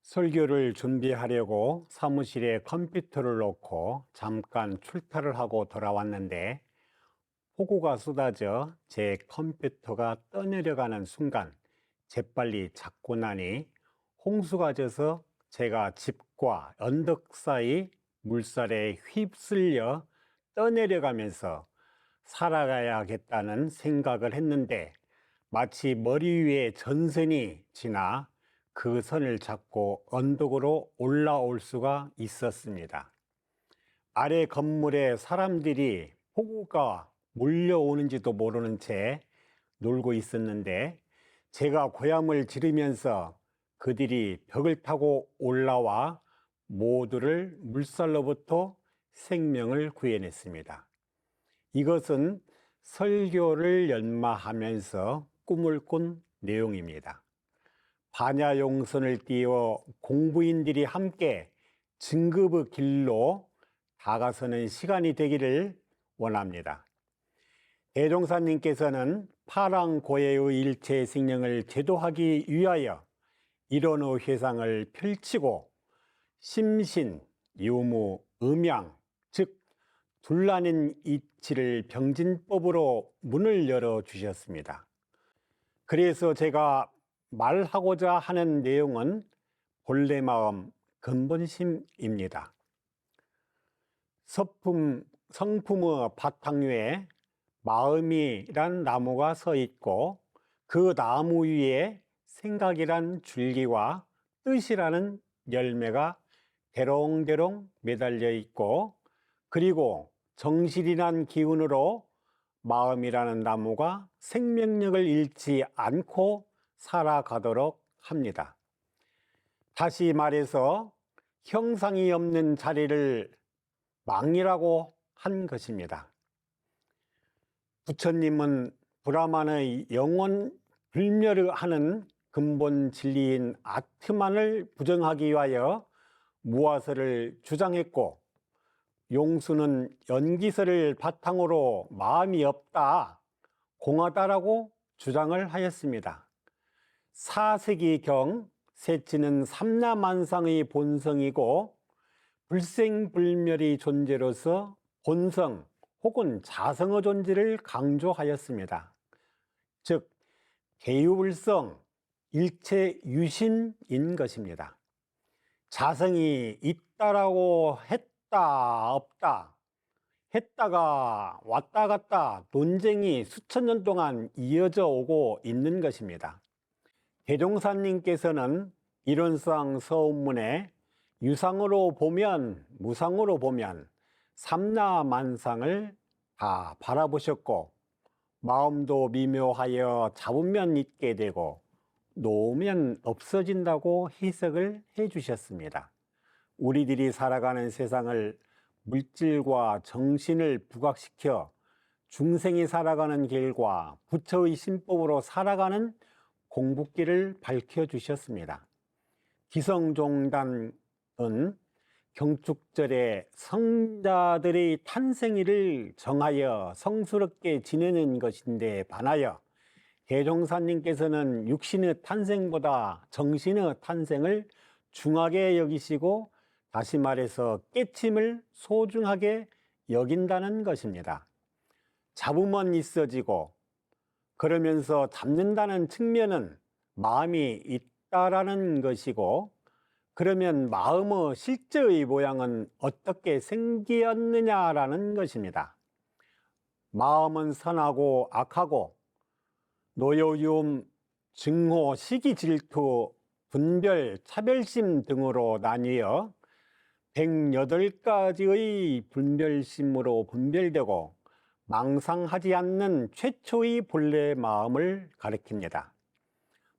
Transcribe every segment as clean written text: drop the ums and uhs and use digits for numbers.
설교를 준비하려고 사무실에 컴퓨터를 놓고 잠깐 출타를 하고 돌아왔는데 폭우가 쏟아져 제 컴퓨터가 떠내려가는 순간 재빨리 잡고 나니 홍수가 져서 제가 집과 언덕 사이 물살에 휩쓸려 떠내려가면서 살아가야겠다는 생각을 했는데 마치 머리 위에 전선이 지나 그 선을 잡고 언덕으로 올라올 수가 있었습니다. 아래 건물에 사람들이 폭우가 몰려오는지도 모르는 채 놀고 있었는데 제가 고함을 지르면서 그들이 벽을 타고 올라와 모두를 물살로부터 생명을 구해냈습니다. 이것은 설교를 연마하면서 꿈을 꾼 내용입니다. 반야용선을 띄워 공부인들이 함께 증급의 길로 다가서는 시간이 되기를 원합니다. 대종사님께서는 파랑고해의 일체 생명을 제도하기 위하여 이론의 회상을 펼치고 심신, 유무, 음양, 즉 둘라는 이치를 병진법으로 문을 열어주셨습니다. 그래서 제가 말하고자 하는 내용은 본래 마음, 근본심입니다. 성품의 바탕 위에 마음이란 나무가 서 있고 그 나무 위에 생각이란 줄기와 뜻이라는 열매가 대롱대롱 매달려 있고 그리고 정신이란 기운으로 마음이라는 나무가 생명력을 잃지 않고 살아가도록 합니다. 다시 말해서 형상이 없는 자리를 망이라고 한 것입니다. 부처님은 브라만의 영원 불멸하는 근본 진리인 아트만을 부정하기 위하여 무아설을 주장했고 용수는 연기설을 바탕으로 마음이 없다, 공하다라고 주장을 하였습니다. 4세기경 세치는 삼라만상의 본성이고 불생불멸의 존재로서 본성 혹은 자성의 존재를 강조하였습니다. 즉 개유불성, 일체유심인 것입니다. 자성이 있다라고 했다 없다, 했다가 왔다 갔다 논쟁이 수천 년 동안 이어져 오고 있는 것입니다. 대종사님께서는 이론상 서운문에 유상으로 보면 무상으로 보면 삼라만상을 다 바라보셨고 마음도 미묘하여 잡으면 있게 되고 놓으면 없어진다고 해석을 해 주셨습니다. 우리들이 살아가는 세상을 물질과 정신을 부각시켜 중생이 살아가는 길과 부처의 신법으로 살아가는 공부길을 밝혀주셨습니다. 기성종단은 경축절에 성자들의 탄생일을 정하여 성스럽게 지내는 것인데 반하여 대종사님께서는 육신의 탄생보다 정신의 탄생을 중하게 여기시고 다시 말해서 깨침을 소중하게 여긴다는 것입니다. 잡으면 있어지고 그러면서 잡는다는 측면은 마음이 있다라는 것이고 그러면 마음의 실제의 모양은 어떻게 생기었느냐라는 것입니다. 마음은 선하고 악하고 노여움, 증오, 시기, 질투, 분별, 차별심 등으로 나뉘어 108가지의 분별심으로 분별되고 망상하지 않는 최초의 본래 마음을 가리킵니다.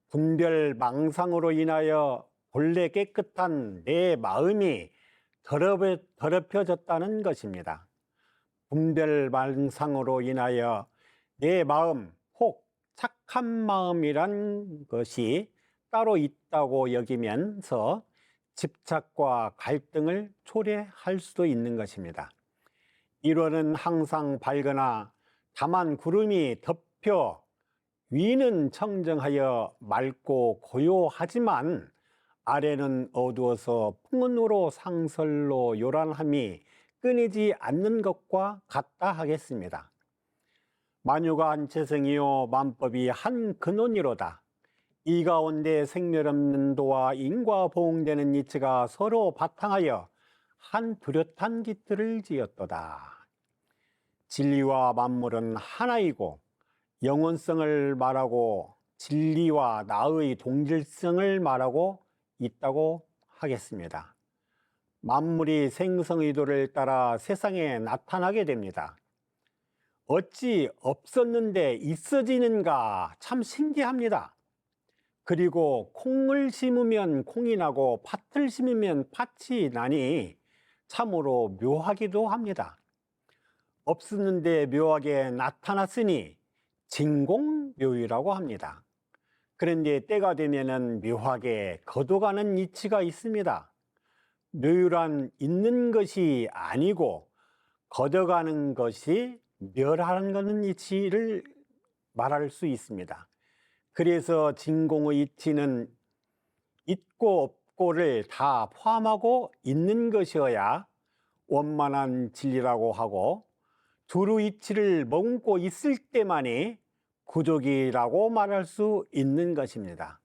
분별 망상으로 인하여 본래 깨끗한 내 마음이 더럽혀졌다는 것입니다. 분별 망상으로 인하여 내 마음 혹 착한 마음이란 것이 따로 있다고 여기면서 집착과 갈등을 초래할 수도 있는 것입니다. 1월은 항상 밝으나 다만 구름이 덮여 위는 청정하여 맑고 고요하지만 아래는 어두워서 풍은으로 상설로 요란함이 끊이지 않는 것과 같다 하겠습니다. 만유가 한체성이요 만법이 한 근원이로다. 이 가운데 생멸없는 도와 인과 보응되는 이치가 서로 바탕하여 한 뚜렷한 깃들을 지었도다. 진리와 만물은 하나이고 영원성을 말하고 진리와 나의 동질성을 말하고 있다고 하겠습니다. 만물이 생성의도를 따라 세상에 나타나게 됩니다. 어찌 없었는데 있어지는가 참 신기합니다. 그리고 콩을 심으면 콩이 나고 팥을 심으면 팥이 나니 참으로 묘하기도 합니다. 없었는데 묘하게 나타났으니 진공묘유라고 합니다. 그런데 때가 되면은 묘하게 걷어가는 이치가 있습니다. 묘유란 있는 것이 아니고 걷어가는 것이 멸하는 것은 이치를 말할 수 있습니다. 그래서 진공의 이치는 있고 없고를 다 포함하고 있는 것이어야 원만한 진리라고 하고 두루 이치를 머금고 있을 때만이 구족이라고 말할 수 있는 것입니다.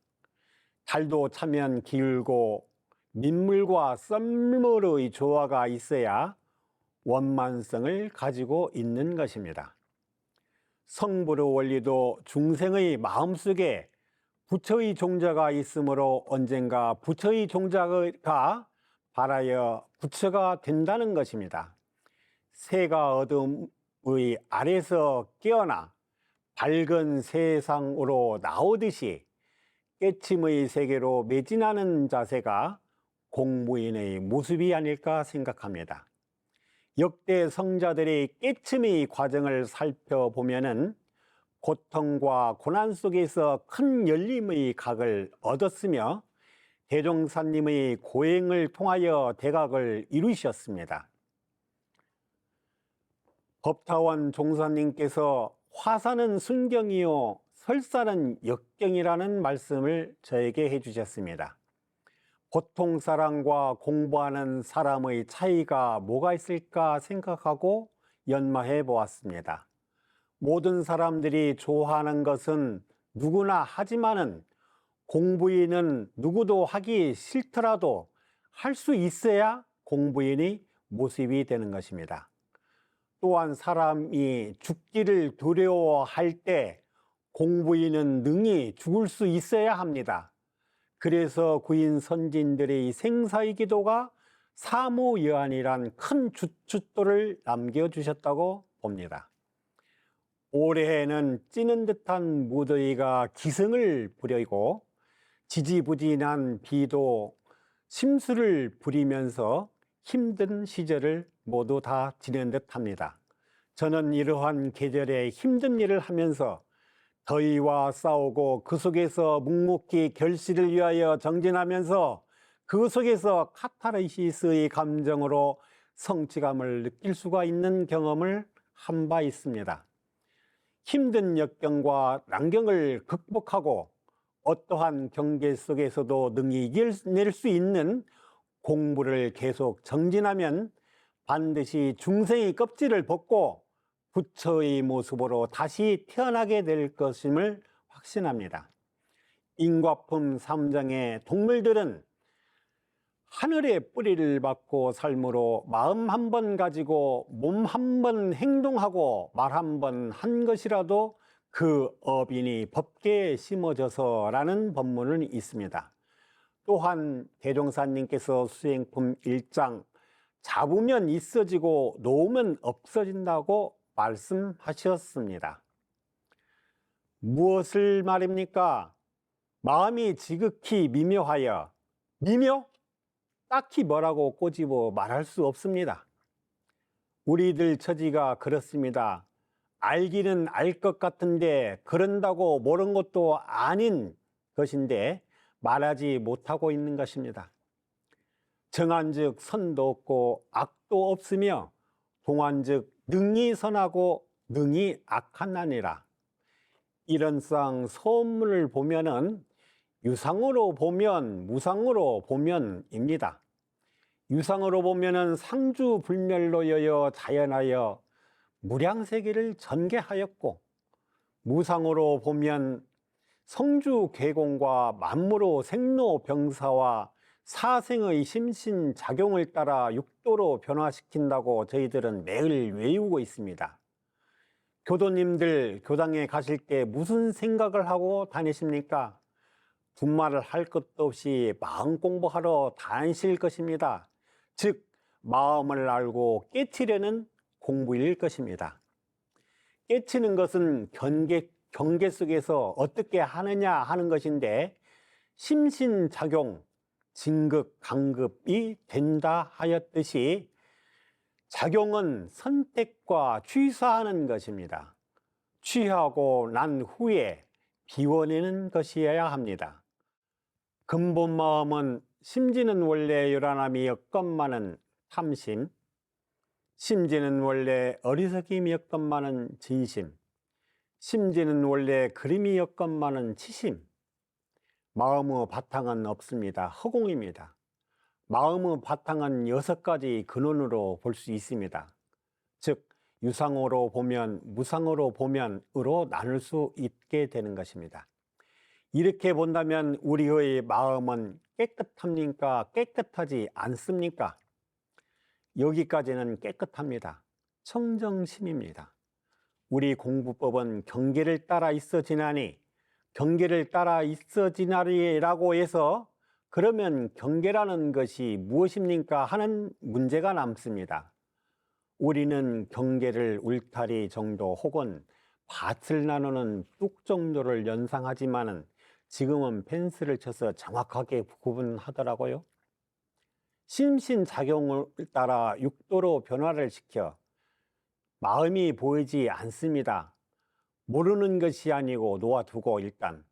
달도 차면 기울고 민물과 썰물의 조화가 있어야 원만성을 가지고 있는 것입니다. 성불의 원리도 중생의 마음속에 부처의 종자가 있으므로 언젠가 부처의 종자가 발하여 부처가 된다는 것입니다. 새가 어둠의 아래서 깨어나 밝은 세상으로 나오듯이 깨침의 세계로 매진하는 자세가 공부인의 모습이 아닐까 생각합니다. 역대 성자들의 깨침의 과정을 살펴보면은 고통과 고난 속에서 큰 열림의 각을 얻었으며 대종사님의 고행을 통하여 대각을 이루셨습니다. 법타원 종사님께서 화사는 순경이요 설사는 역경이라는 말씀을 저에게 해주셨습니다. 보통 사람과 공부하는 사람의 차이가 뭐가 있을까 생각하고 연마해 보았습니다. 모든 사람들이 좋아하는 것은 누구나 하지만은 공부인은 누구도 하기 싫더라도 할 수 있어야 공부인의 모습이 되는 것입니다. 또한 사람이 죽기를 두려워할 때 공부인은 능히 죽을 수 있어야 합니다. 그래서 구인 선진들의 생사의 기도가 사무여한이란 큰 주춧돌을 남겨주셨다고 봅니다. 올해에는 찌는 듯한 무더위가 기승을 부리고 지지부진한 비도 심수를 부리면서 힘든 시절을 모두 다 지낸 듯합니다. 저는 이러한 계절에 힘든 일을 하면서 더위와 싸우고 그 속에서 묵묵히 결실을 위하여 정진하면서 그 속에서 카타르시스의 감정으로 성취감을 느낄 수가 있는 경험을 한 바 있습니다. 힘든 역경과 난경을 극복하고 어떠한 경계 속에서도 능히 이겨낼 수 있는 공부를 계속 정진하면 반드시 중생의 껍질을 벗고 부처의 모습으로 다시 태어나게 될 것임을 확신합니다. 인과품 3장의 동물들은 하늘의 뿌리를 받고 삶으로 마음 한 번 가지고 몸 한 번 행동하고 말 한 번 한 것이라도 그 업인이 법계에 심어져서라는 법문은 있습니다. 또한 대종사님께서 수행품 1장 잡으면 있어지고 놓으면 없어진다고 말씀하셨습니다. 무엇을 말입니까? 마음이 지극히 미묘하여 미묘? 딱히 뭐라고 꼬집어 말할 수 없습니다. 우리들 처지가 그렇습니다. 알기는 알 것 같은데 그런다고 모르는 것도 아닌 것인데 말하지 못하고 있는 것입니다. 정한즉 선도 없고 악도 없으며 동한즉 능히 선하고 능히 악하나니라. 이런 상 소문을 보면은 유상으로 보면 무상으로 보면입니다. 유상으로 보면은 상주불멸로여여 자연하여 무량세계를 전개하였고, 무상으로 보면 성주계공과 만무로 생로병사와 사생의 심신작용을 따라 육도로 변화시킨다고 저희들은 매일 외우고 있습니다. 교도님들 교당에 가실 때 무슨 생각을 하고 다니십니까? 분말을 할 것도 없이 마음 공부하러 다니실 것입니다. 즉 마음을 알고 깨치려는 공부일 것입니다. 깨치는 것은 경계 속에서 어떻게 하느냐 하는 것인데, 심신작용, 진급, 강급이 된다 하였듯이 작용은 선택과 취사하는 것입니다. 취하고 난 후에 비워내는 것이어야 합니다. 근본 마음은 심지는 원래 요란함이었건만은 탐심, 심지는 원래 어리석임이었건만은 진심, 심지는 원래 그림이었건만은 치심. 마음의 바탕은 없습니다. 허공입니다. 마음의 바탕은 6가지 근원으로 볼 수 있습니다. 즉 유상으로 보면 무상으로 보면으로 나눌 수 있게 되는 것입니다. 이렇게 본다면 우리의 마음은 깨끗합니까? 깨끗하지 않습니까? 여기까지는 깨끗합니다. 청정심입니다. 우리 공부법은 경계를 따라 있어지나니, 경계를 따라 있어지나리라고 해서 그러면 경계라는 것이 무엇입니까 하는 문제가 남습니다. 우리는 경계를 울타리 정도 혹은 밭을 나누는 뚝 정도를 연상하지만은 지금은 펜스를 쳐서 정확하게 구분하더라고요. 심신작용을 따라 육도로 변화를 시켜 마음이 보이지 않습니다. 모르는 것이 아니고 놓아두고 일단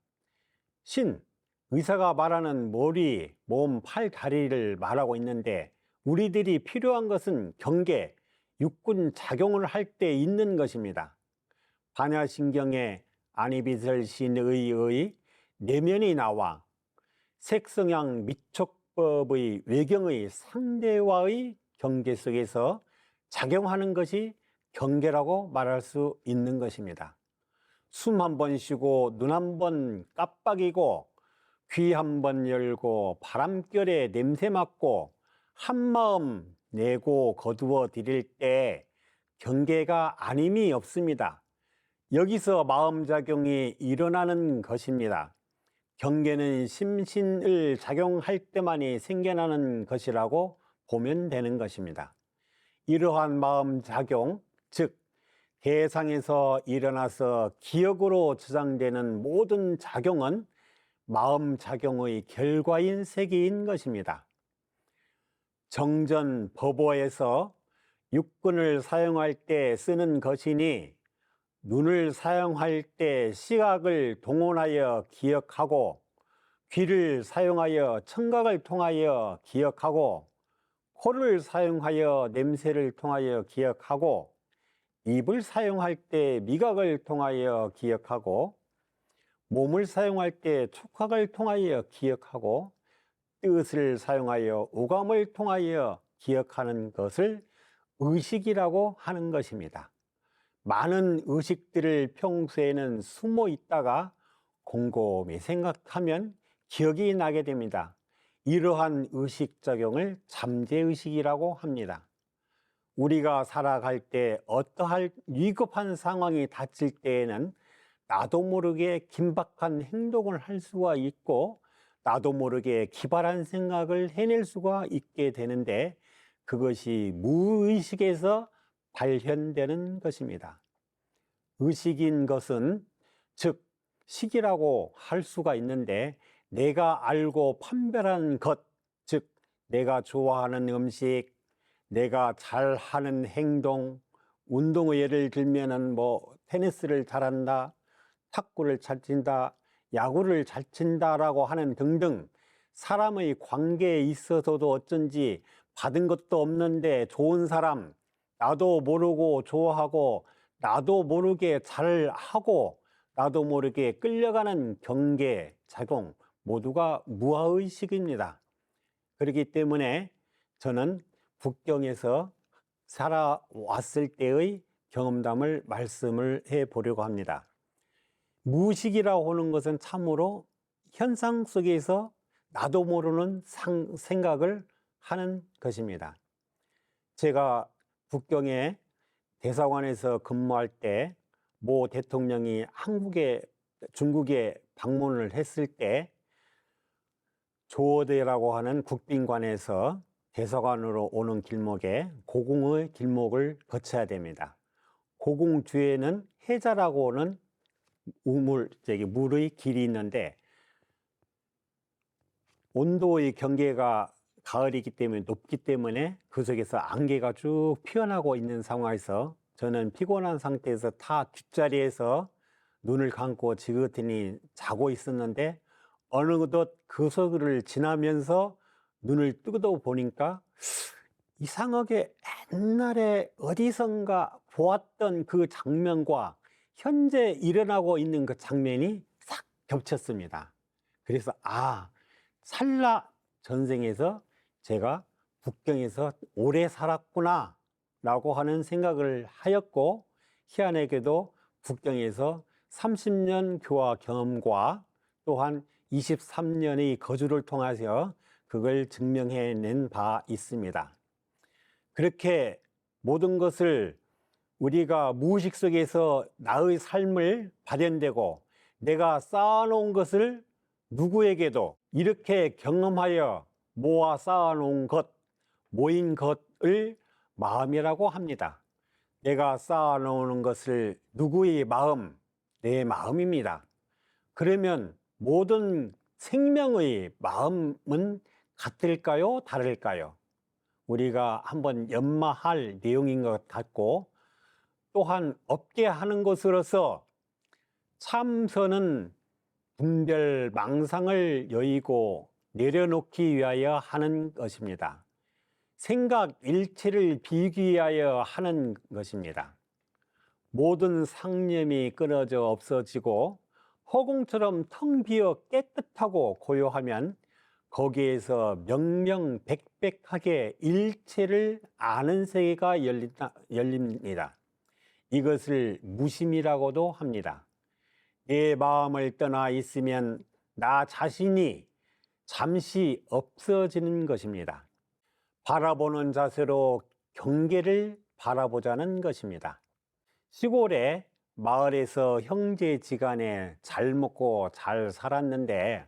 의사가 말하는 머리, 몸, 팔, 다리를 말하고 있는데, 우리들이 필요한 것은 경계, 육군 작용을 할 때 있는 것입니다. 반야신경에 안이비설신의 내면이 나와 색성향 미촉법의 외경의 상대와의 경계 속에서 작용하는 것이 경계라고 말할 수 있는 것입니다. 숨 한 번 쉬고 눈 한 번 깜빡이고 귀 한 번 열고 바람결에 냄새 맡고 한마음 내고 거두어 드릴 때 경계가 아님이 없습니다. 여기서 마음작용이 일어나는 것입니다. 경계는 심신을 작용할 때만이 생겨나는 것이라고 보면 되는 것입니다. 이러한 마음작용, 즉 대상에서 일어나서 기억으로 저장되는 모든 작용은 마음작용의 결과인 세계인 것입니다. 정전 법어에서 육군을 사용할 때 쓰는 것이니, 눈을 사용할 때 시각을 동원하여 기억하고, 귀를 사용하여 청각을 통하여 기억하고, 코를 사용하여 냄새를 통하여 기억하고, 입을 사용할 때 미각을 통하여 기억하고, 몸을 사용할 때 촉각을 통하여 기억하고, 뜻을 사용하여 오감을 통하여 기억하는 것을 의식이라고 하는 것입니다. 많은 의식들을 평소에는 숨어 있다가 곰곰이 생각하면 기억이 나게 됩니다. 이러한 의식작용을 잠재의식이라고 합니다. 우리가 살아갈 때 어떠한 위급한 상황이 닥칠 때에는 나도 모르게 긴박한 행동을 할 수가 있고, 나도 모르게 기발한 생각을 해낼 수가 있게 되는데, 그것이 무의식에서 발현되는 것입니다. 의식인 것은 즉 식이라고 할 수가 있는데, 내가 알고 판별하는 것, 즉 내가 좋아하는 음식, 내가 잘하는 행동, 운동의 예를 들면은 테니스를 잘한다, 탁구를 잘 친다, 야구를 잘 친다라고 하는 등등, 사람의 관계에 있어서도 어쩐지 받은 것도 없는데 좋은 사람, 나도 모르고 좋아하고 나도 모르게 잘하고 나도 모르게 끌려가는 경계 작용, 모두가 무아의식입니다. 그렇기 때문에 저는 북경에서 살아왔을 때의 경험담을 말씀을 해 보려고 합니다. 무의식이라고 하는 것은 참으로 현상 속에서 나도 모르는 생각을 하는 것입니다. 제가 북경에 대사관에서 근무할 때 모 대통령이 중국에 방문을 했을 때 조어대라고 하는 국빈관에서 대사관으로 오는 길목에 고궁의 길목을 거쳐야 됩니다. 고궁 뒤에는 해자라고 하는 물의 길이 있는데 온도의 경계가 가을이기 때문에 높기 때문에 그 속에서 안개가 쭉 피어나고 있는 상황에서 저는 피곤한 상태에서 타 뒷자리에서 눈을 감고 지긋히 자고 있었는데 어느덧 그 속을 지나면서 눈을 뜨고 보니까 이상하게 옛날에 어디선가 보았던 그 장면과 현재 일어나고 있는 그 장면이 싹 겹쳤습니다. 그래서 찰나 전생에서 제가 북경에서 오래 살았구나 라고 하는 생각을 하였고, 희한하게도 북경에서 30년 교화 경험과 또한 23년의 거주를 통해서 그걸 증명해낸 바 있습니다. 그렇게 모든 것을 우리가 무의식 속에서 나의 삶을 발현되고 내가 쌓아놓은 것을 누구에게도 이렇게 경험하여 모아 쌓아놓은 것, 모인 것을 마음이라고 합니다. 내가 쌓아놓는 것을 누구의 마음, 내 마음입니다. 그러면 모든 생명의 마음은 같을까요? 다를까요? 우리가 한번 연마할 내용인 것 같고, 또한 없게 하는 것으로서 참선은 분별 망상을 여의고 내려놓기 위하여 하는 것입니다. 생각 일체를 비기하여 하는 것입니다. 모든 상념이 끊어져 없어지고 허공처럼 텅 비어 깨끗하고 고요하면 거기에서 명명백백하게 일체를 아는 세계가 열립니다. 이것을 무심이라고도 합니다. 내 마음을 떠나 있으면 나 자신이 잠시 없어지는 것입니다. 바라보는 자세로 경계를 바라보자는 것입니다. 시골에 마을에서 형제지간에 잘 먹고 잘 살았는데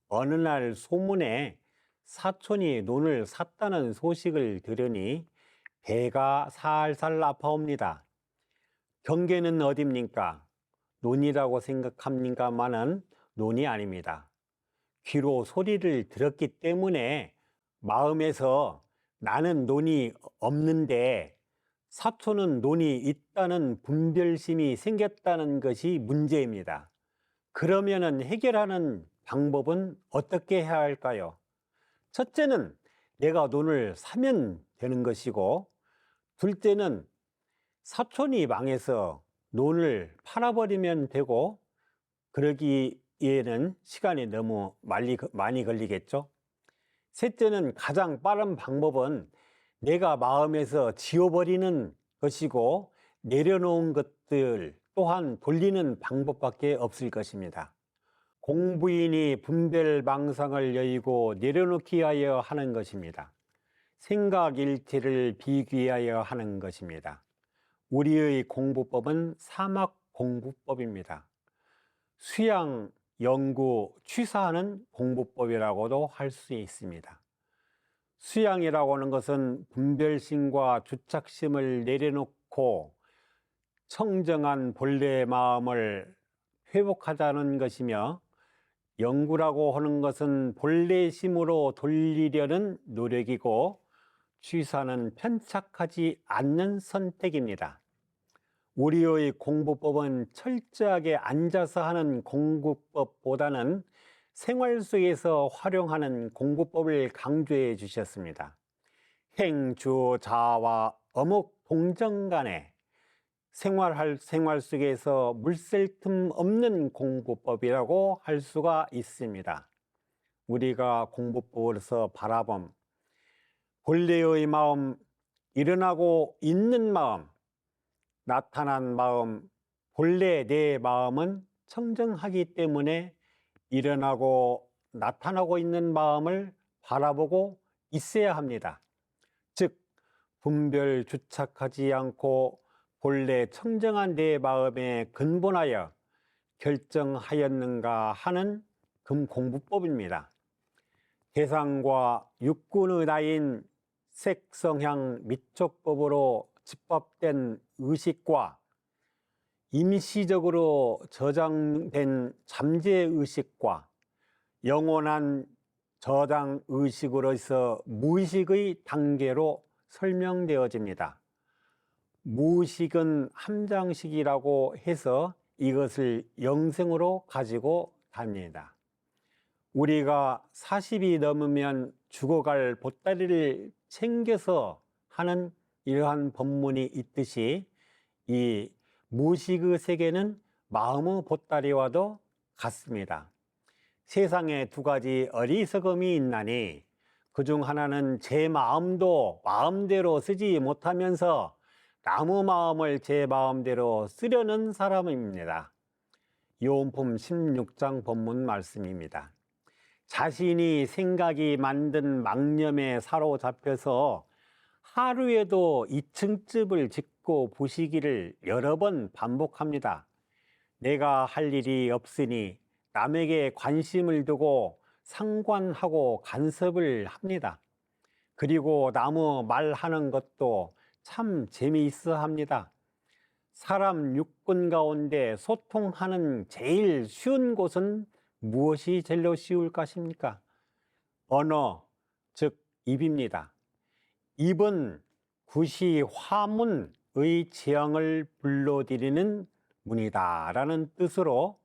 어느 날 소문에 사촌이 논을 샀다는 소식을 들으니 배가 살살 아파옵니다. 경계는 어딥니까? 논이라고 생각합니까마는 논이 아닙니다. 귀로 소리를 들었기 때문에 마음에서 나는 논이 없는데 사촌은 논이 있다는 분별심이 생겼다는 것이 문제입니다. 그러면은 해결하는 방법은 어떻게 해야 할까요? 첫째는 내가 논을 사면 되는 것이고, 둘째는 사촌이 망해서 논을 팔아버리면 되고, 그러기에는 시간이 너무 많이 걸리겠죠. 셋째는 가장 빠른 방법은 내가 마음에서 지워버리는 것이고 내려놓은 것들 또한 돌리는 방법밖에 없을 것입니다. 공부인이 분별망상을 여의고 내려놓기 위하여 하는 것입니다. 생각일체를 비기하여 하는 것입니다. 우리의 공부법은 사막공부법입니다. 수양, 연구, 취사하는 공부법이라고도 할 수 있습니다. 수양이라고 하는 것은 분별심과 주착심을 내려놓고 청정한 본래의 마음을 회복하자는 것이며, 연구라고 하는 것은 본래의 심으로 돌리려는 노력이고, 취사는 편착하지 않는 선택입니다. 우리의 공부법은 철저하게 앉아서 하는 공부법보다는 생활 속에서 활용하는 공부법을 강조해 주셨습니다. 행주 자와 어묵 동정 간에 생활 속에서 물샐 틈 없는 공부법이라고 할 수가 있습니다. 우리가 공부법에서 바라봄 본래의 마음, 일어나고 있는 마음, 나타난 마음, 본래 내 마음은 청정하기 때문에 일어나고 나타나고 있는 마음을 바라보고 있어야 합니다. 즉, 분별 주착하지 않고 본래 청정한 내 마음에 근본하여 결정하였는가 하는 금공부법입니다. 대상과 육군의 나인 색성향 미촉법으로 집합된 의식과 임시적으로 저장된 잠재의식과 영원한 저장의식으로서 무의식의 단계로 설명되어집니다. 무의식은 함장식이라고 해서 이것을 영생으로 가지고 답니다. 우리가 40이 넘으면 죽어갈 보따리를 챙겨서 하는 이러한 법문이 있듯이 이 무의식의 세계는 마음의 보따리와도 같습니다. 세상에 두 가지 어리석음이 있나니 그중 하나는 제 마음도 마음대로 쓰지 못하면서 남의 마음을 제 마음대로 쓰려는 사람입니다. 요한복음 16장 본문 말씀입니다. 자신이 생각이 만든 망념에 사로잡혀서 하루에도 2층집을 짓고 부시기를 여러 번 반복합니다. 내가 할 일이 없으니 남에게 관심을 두고 상관하고 간섭을 합니다. 그리고 남의 말하는 것도 참 재미있어 합니다. 사람 육군 가운데 소통하는 제일 쉬운 곳은 무엇이 제일 쉬울 것입니까? 언어, 즉 입입니다. 입은 구시 화문의 지향을 불러들이는 문이다라는 뜻으로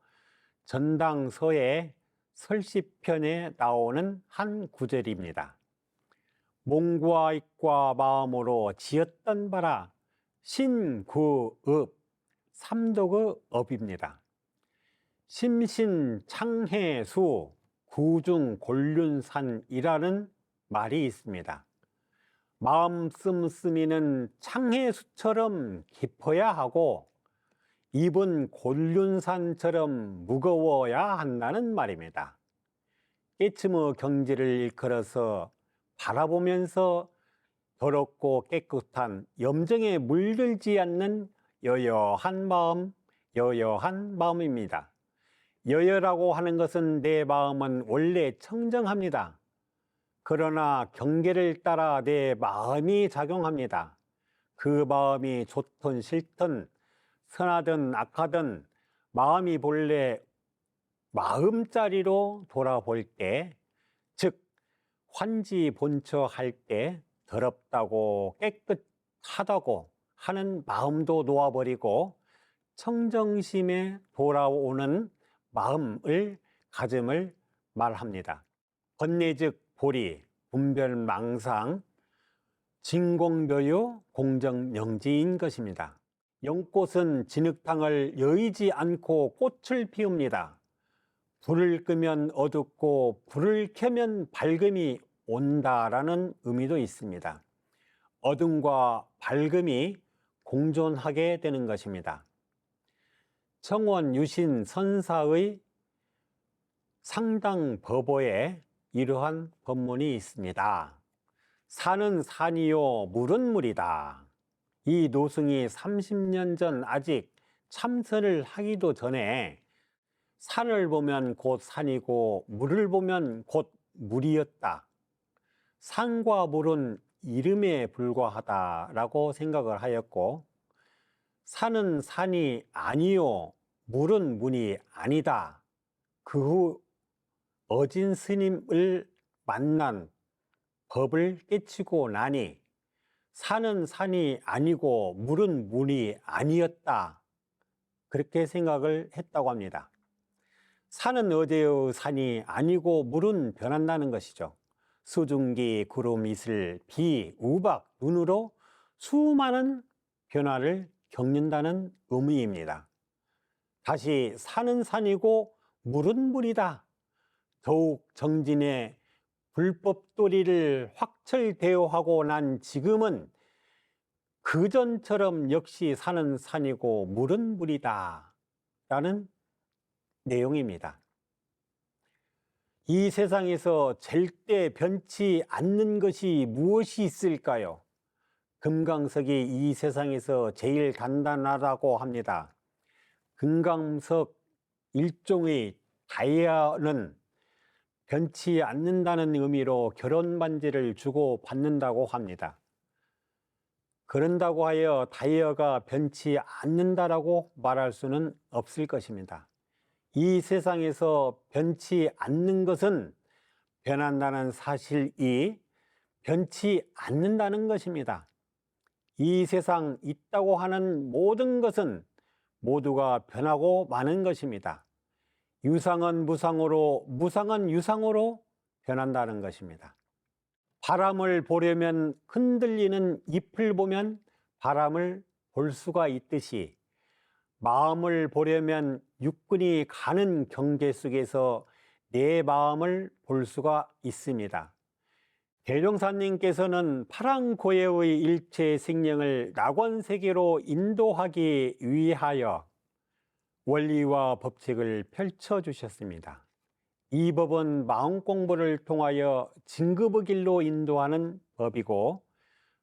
전당서의 설시편에 나오는 한 구절입니다. 몸과 입과 마음으로 지었던 바라 신구읍, 삼독의 업입니다. 심신창해수 구중곤륜산이라는 말이 있습니다. 마음 씀씀이는 창해수처럼 깊어야 하고 입은 곤륜산처럼 무거워야 한다는 말입니다. 깨침의 경지를 일컬어서 바라보면서 더럽고 깨끗한 염정에 물들지 않는 여여한 마음입니다. 여여라고 하는 것은 내 마음은 원래 청정합니다. 그러나 경계를 따라 내 마음이 작용합니다. 그 마음이 좋든 싫든 선하든 악하든 마음이 본래 마음자리로 돌아볼 때, 즉 환지본처할 때 더럽다고 깨끗하다고 하는 마음도 놓아버리고 청정심에 돌아오는 마음을 가짐을 말합니다. 번뇌즉 보리, 분별망상, 진공묘유, 공정영지인 것입니다. 연꽃은 진흙탕을 여의지 않고 꽃을 피웁니다. 불을 끄면 어둡고 불을 켜면 밝음이 온다라는 의미도 있습니다. 어둠과 밝음이 공존하게 되는 것입니다. 청원 유신 선사의 상당법어에 이러한 법문이 있습니다. 산은 산이요 물은 물이다. 이 노승이 30년 전 아직 참선을 하기도 전에 산을 보면 곧 산이고 물을 보면 곧 물이었다. 산과 물은 이름에 불과하다라고 생각을 하였고, 산은 산이 아니요 물은 물이 아니다. 그 후 어진 스님을 만난 법을 깨치고 나니 산은 산이 아니고 물은 물이 아니었다. 그렇게 생각을 했다고 합니다. 산은 어제의 산이 아니고 물은 변한다는 것이죠. 수증기, 구름, 이슬, 비, 우박, 눈으로 수많은 변화를 겪는다는 의미입니다. 다시 산은 산이고 물은 물이다. 더욱 정진해 불법도리를 확철대오하고 난 지금은 그전처럼 역시 산은 산이고 물은 물이다 라는 내용입니다. 이 세상에서 절대 변치 않는 것이 무엇이 있을까요? 금강석이 이 세상에서 제일 단단하다고 합니다. 금강석 일종의 다이아는 변치 않는다는 의미로 결혼 반지를 주고 받는다고 합니다. 그런다고 하여 다이아가 변치 않는다라고 말할 수는 없을 것입니다. 이 세상에서 변치 않는 것은 변한다는 사실이 변치 않는다는 것입니다. 이 세상 있다고 하는 모든 것은 모두가 변하고 마는 것입니다. 유상은 무상으로, 무상은 유상으로 변한다는 것입니다. 바람을 보려면 흔들리는 잎을 보면 바람을 볼 수가 있듯이 마음을 보려면 육군이 가는 경계 속에서 내 마음을 볼 수가 있습니다. 대종사님께서는 파랑고해의 일체 생명을 낙원세계로 인도하기 위하여 원리와 법칙을 펼쳐주셨습니다. 이 법은 마음공부를 통하여 진급의 길로 인도하는 법이고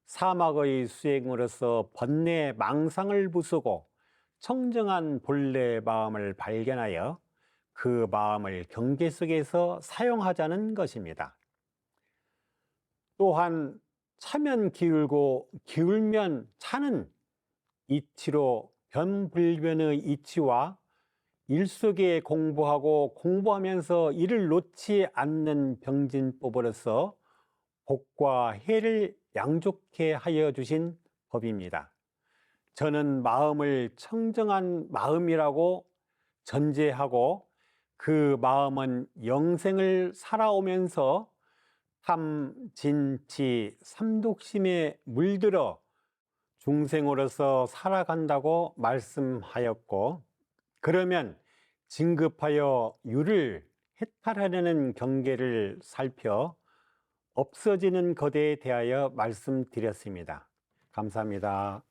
사막의 수행으로서 번뇌 망상을 부수고 청정한 본래 마음을 발견하여 그 마음을 경계 속에서 사용하자는 것입니다. 또한 차면 기울고 기울면 차는 이치로 변불변의 이치와 일 속에 공부하고 공부하면서 이를 놓지 않는 병진법으로서 복과 해를 양좋게 하여 주신 법입니다. 저는 마음을 청정한 마음이라고 전제하고 그 마음은 영생을 살아오면서 탐, 진, 치, 삼독심에 물들어 중생으로서 살아간다고 말씀하였고 그러면 진급하여 유를 해탈하려는 경계를 살펴 없어지는 것에 대하여 말씀드렸습니다. 감사합니다.